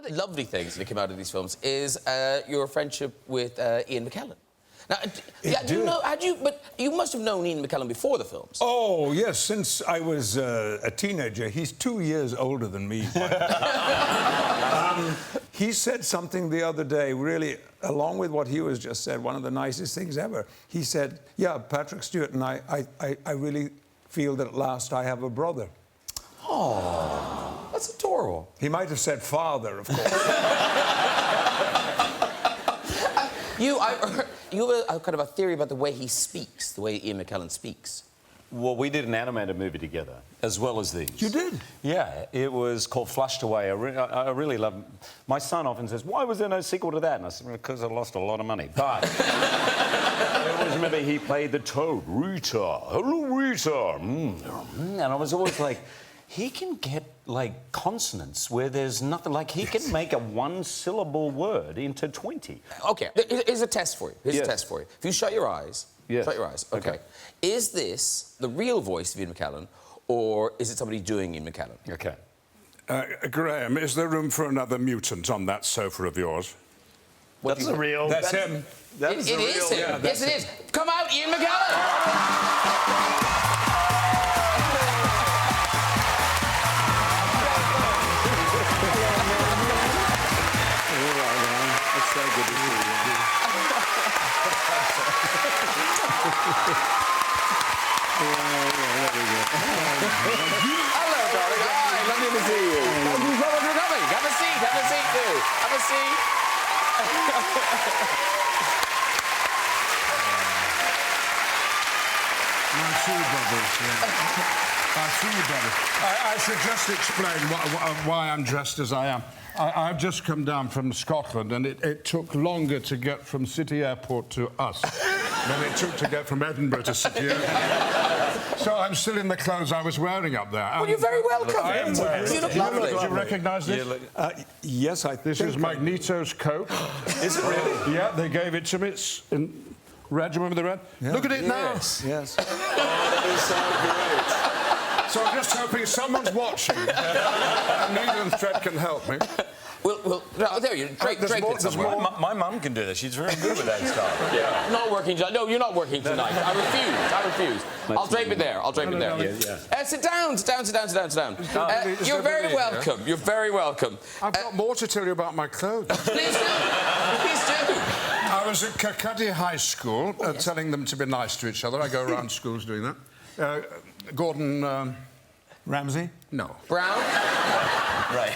of the lovely things that came out of these films is your friendship with Ian McKellen. Now, but you must have known Ian McKellen before the films. Oh, yes, since I was a teenager. He's 2 years older than me. He said something the other day, really, along with what he was just said, one of the nicest things ever. He said, yeah, Patrick Stewart and I really feel that at last I have a brother. Oh, that's adorable. He might have said father, of course. You have a kind of a theory about the way he speaks, the way Ian McKellen speaks. Well, we did an animated movie together, as well as these. You did? Yeah, it was called Flushed Away. I really love it. My son often says, why was there no sequel to that? And I said, because I lost a lot of money. But I always remember he played the toad, Rita. Hello, Rita. And I was always like, he can get, like, consonants where there's nothing. Like, he can make a one-syllable word into 20. OK, here's a test for you. Here's a test for you. If you shut your eyes... Yes. Shut your eyes. OK. Is this the real voice of Ian McKellen, or is it somebody doing Ian McKellen? OK. Graham, is there room for another mutant on that sofa of yours? That's the real... That's him. It is him. Yeah, yes, it is. Come out, Ian McKellen! It's so good to see you. Hello, darling. Hi, lovely to see you. Thank you so much for coming. Have a seat. Have a seat, too. Have a seat. My two brothers, My two brothers. I should just explain why I'm dressed as I am. I've just come down from Scotland, and it took longer to get from City Airport to us than it took to get from Edinburgh to City Airport. So I'm still in the clothes I was wearing up there. Well, you're very welcome. I am wearing. You look lovely. Do you recognise this? Yes, I think... This is Magneto's coat. Is it really? Yeah, they gave it to me. It's in red. Do you remember the red? Yeah. Look at it now. Yes. Oh, that is so great. So I'm just hoping someone's watching. And needle and thread can help me. Well, there you drape it somewhere. My mum can do this. She's very good with that stuff. Yeah. Not working tonight. No, you're not working tonight. I refuse. I'll drape it there. I'll drape it there. Yeah. Sit down. You're very welcome. You're very welcome. I've got more to tell you about my clothes. Please do. Please do. I was at Kirkcaldy High School telling them to be nice to each other. I go around schools doing that. Gordon... Ramsay? No. Brown? Right.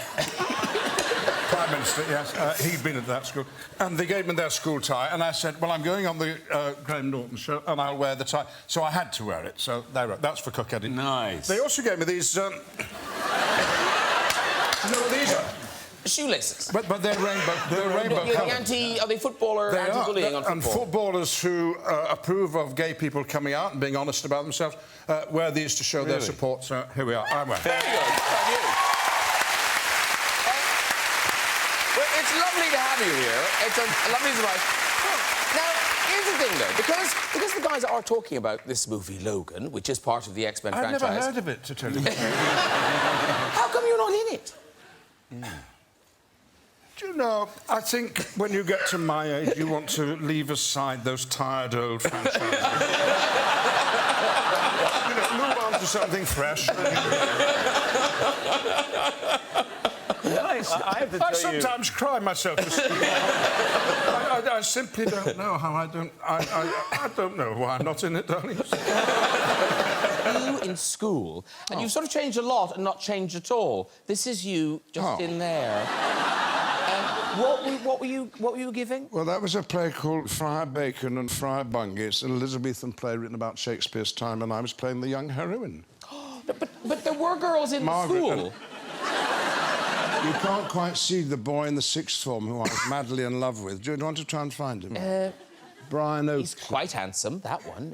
Prime Minister, yes. He'd been at that school. And they gave me their school tie, and I said, well, I'm going on the Graham Norton show, and I'll wear the tie. So I had to wear it, so they wrote. That's for Kirkcaldy. Nice. They also gave me these... No, these are... Shoelaces. But they're rainbow. They're rainbow coloured. Are they footballer anti-bullying on football? And footballers who approve of gay people coming out and being honest about themselves wear these to show their support. So here we are. I'm wearing. Very good. Thank you. Well, it's lovely to have you here. It's a lovely surprise. Now, here's the thing, though, because the guys are talking about this movie, Logan, which is part of the X-Men franchise... I've never heard of it, to tell you the truth. How come you're not in it? Do you know, I think when you get to my age, you want to leave aside those tired old franchises. You know, move on to something fresh. I sometimes cry myself to sleep. I simply don't know how I don't know why I'm not in it, darling. You in school, and you've sort of changed a lot and not changed at all. This is you just in there. What were you giving? Well, that was a play called Friar Bacon and Friar Bungay. It's an Elizabethan play written about Shakespeare's time, and I was playing the young heroine. but there were girls in the school. You can't quite see the boy in the sixth form who I was madly in love with. Do you want to try and find him? Brian Oakley. He's quite handsome, that one.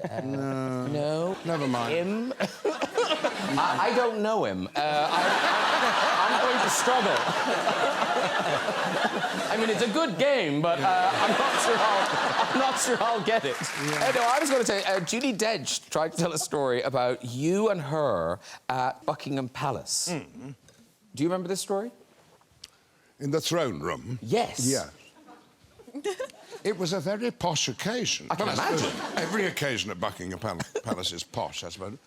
No. Never mind. Him? I don't know him. I'm going to struggle. I mean, it's a good game, but I'm not sure I'll get it. Yeah. No, I was going to say, Judi Dench tried to tell a story about you and her at Buckingham Palace. Do you remember this story? In the throne room? Yes. Yeah. It was a very posh occasion. I can imagine. Every occasion at Buckingham Palace is posh, I suppose.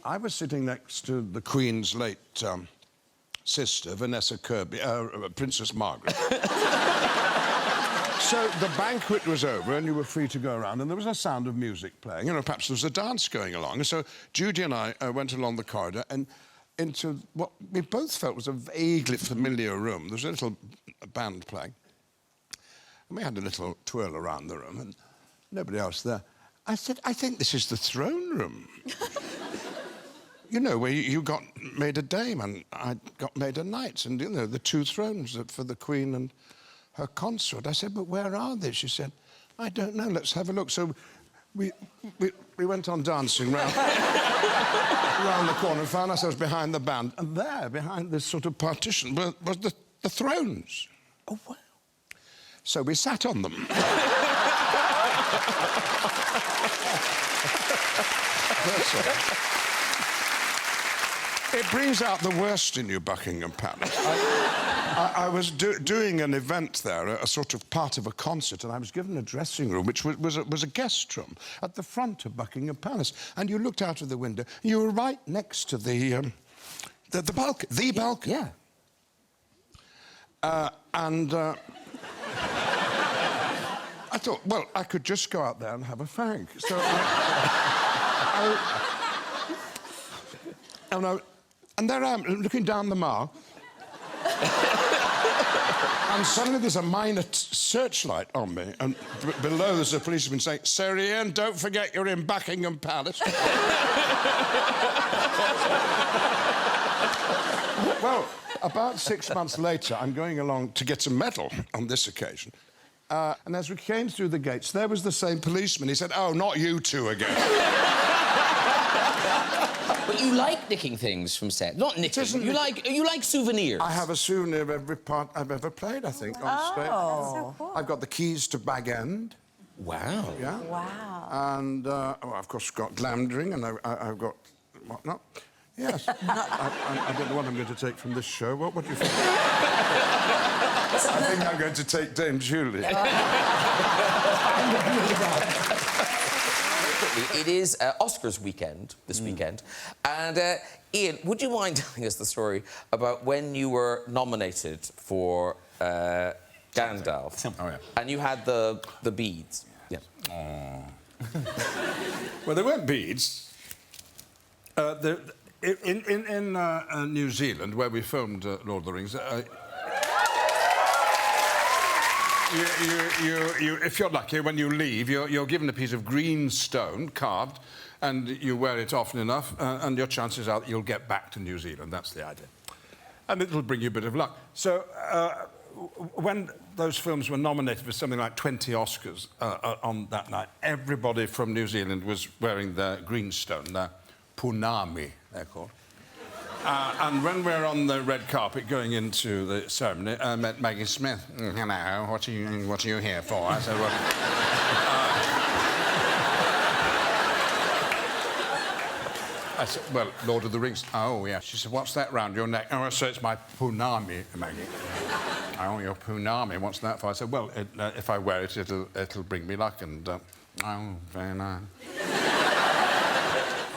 I was sitting next to the Queen's late sister, Vanessa Kirby, Princess Margaret. So the banquet was over and you were free to go around and there was a sound of music playing. You know, perhaps there was a dance going along. And so Judy and I went along the corridor and into what we both felt was a vaguely familiar room. There was a little band playing. And we had a little twirl around the room and nobody else there. I said, I think this is the throne room. You know, where you got made a dame and I got made a knight, and, you know, the two thrones for the Queen and her consort. I said, but where are they? She said, I don't know, let's have a look. So we went on dancing round, round the corner and found ourselves behind the band. And there, behind this sort of partition, was the thrones. Oh, wow. So we sat on them. That's all. It brings out the worst in you, Buckingham Palace. I was doing an event there, a sort of part of a concert, and I was given a dressing room, which was a guest room at the front of Buckingham Palace. And you looked out of the window, you were right next to the balcony. Yeah. I thought, well, I could just go out there and have a fag. So and there I am, looking down the Mall. And suddenly there's a minor searchlight on me, and below there's a policeman saying, Sir Ian, don't forget you're in Buckingham Palace. Well, about 6 months later, I'm going along to get a medal on this occasion. And as we came through the gates, there was the same policeman. He said, oh, not you two again. But you like nicking things from set. Not nicking. You like souvenirs. I have a souvenir of every part I've ever played, I think, on stage. So cool. I've got the keys to Bag End. Wow. Yeah. Wow. And, of course, got Glamdring, and I've got whatnot. Yes. I don't know what I'm going to take from this show. What do you think? I think I'm going to take Dame Julie. It is Oscars weekend this weekend. And, Ian, would you mind telling us the story about when you were nominated for Gandalf? Oh, yeah. And you had the beads. Yeah. Well, there weren't beads. In New Zealand, where we filmed Lord of the Rings, if you're lucky, when you leave, you're given a piece of green stone carved, and you wear it often enough, and your chances are that you'll get back to New Zealand. That's the idea. And it'll bring you a bit of luck. So when those films were nominated for something like 20 Oscars on that night, everybody from New Zealand was wearing their green stone, their punami, they're called. And when we're on the red carpet going into the ceremony, I met Maggie Smith. Hello, what are you here for? I said, well... I said, well, Lord of the Rings. Oh, yeah. She said, what's that round your neck? Oh, so it's my punami, Maggie. Oh, your punami, what's that for? I said, well, if I wear it, it'll bring me luck, and... oh, very nice.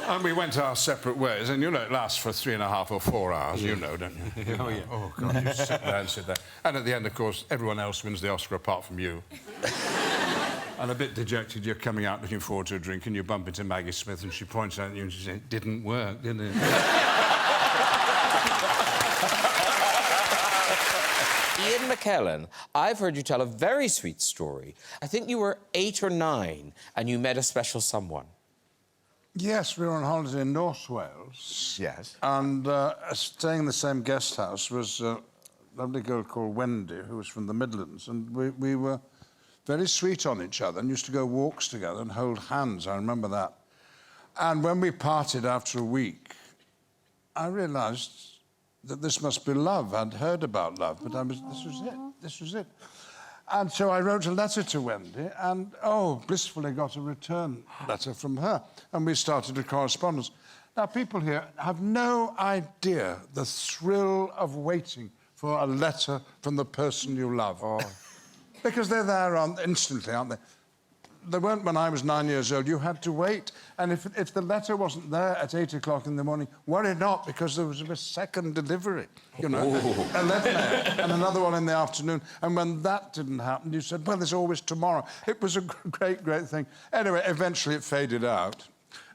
And we went our separate ways, and you know it lasts for 3.5 or 4 hours, you know, don't you? Oh, yeah. Oh, God, you sit there and sit there. And at the end, of course, everyone else wins the Oscar apart from you. And a bit dejected, you're coming out looking forward to a drink, and you bump into Maggie Smith, and she points out at you and she says, it didn't work, did it? Ian McKellen, I've heard you tell a very sweet story. I think you were 8 or 9, and you met a special someone. Yes, we were on holiday in North Wales. Yes. And staying in the same guest house was a lovely girl called Wendy, who was from the Midlands. And we were very sweet on each other and used to go walks together and hold hands. I remember that. And when we parted after a week, I realised that this must be love. I'd heard about love, but this was it. This was it. And so I wrote a letter to Wendy and, blissfully got a return letter from her. And we started a correspondence. Now, people here have no idea the thrill of waiting for a letter from the person you love. Because they're there instantly, aren't they? They weren't when I was 9 years old. You had to wait. And if the letter wasn't there at 8 o'clock in the morning, worry not, because there was a second delivery, you know, 11 a.m. and another one in the afternoon. And when that didn't happen, you said, well, there's always tomorrow. It was a great, great thing. Anyway, eventually it faded out,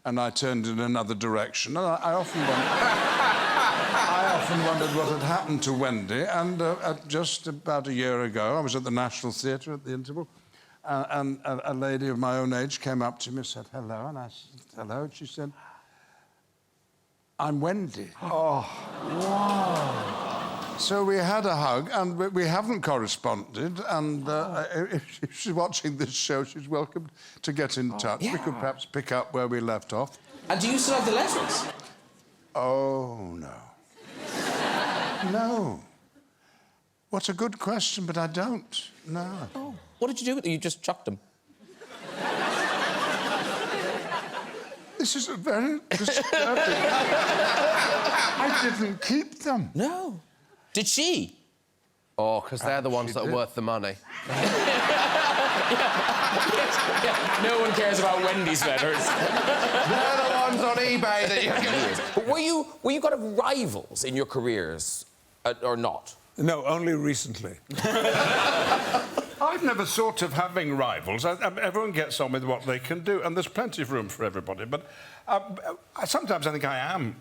and I turned in another direction. And I often wondered what had happened to Wendy. And just about a year ago, I was at the National Theatre at the interval, and a lady of my own age came up to me and said, hello. And I said, hello. And she said, I'm Wendy. Oh, wow. So we had a hug, and we haven't corresponded. And if she's watching this show, she's welcome to get in touch. Yeah. We could perhaps pick up where we left off. And do you still have the letters? Oh, no. No. What a good question, but I don't. No. Oh. What did you do with them? You just chucked them? This is a very disturbing... I didn't keep them. No. Did she? Oh, because they're the ones that are worth the money. Yeah. No one cares about Wendy's letters. They're the ones on eBay that you can... But were you kind of rivals in your careers, or not? No, only recently. I've never thought of having rivals. Everyone gets on with what they can do, and there's plenty of room for everybody. But sometimes I think I am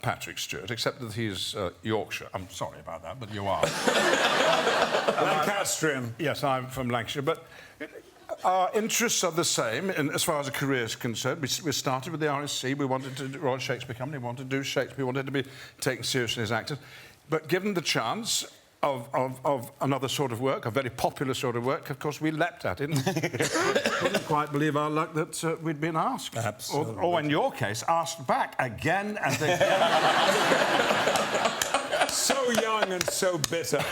Patrick Stewart, except that he's Yorkshire. I'm sorry about that, but you are. Lancastrian. Yes, I'm from Lancashire, but our interests are the same as far as a career is concerned. We started with the RSC. We wanted to do Royal Shakespeare Company. We wanted to do Shakespeare. We wanted to be taken seriously as actors. But given the chance of another sort of work, a very popular sort of work, of course, we leapt at it. Couldn't quite believe our luck that we'd been asked. Absolutely. Or in your case, asked back again and again. So young and so bitter.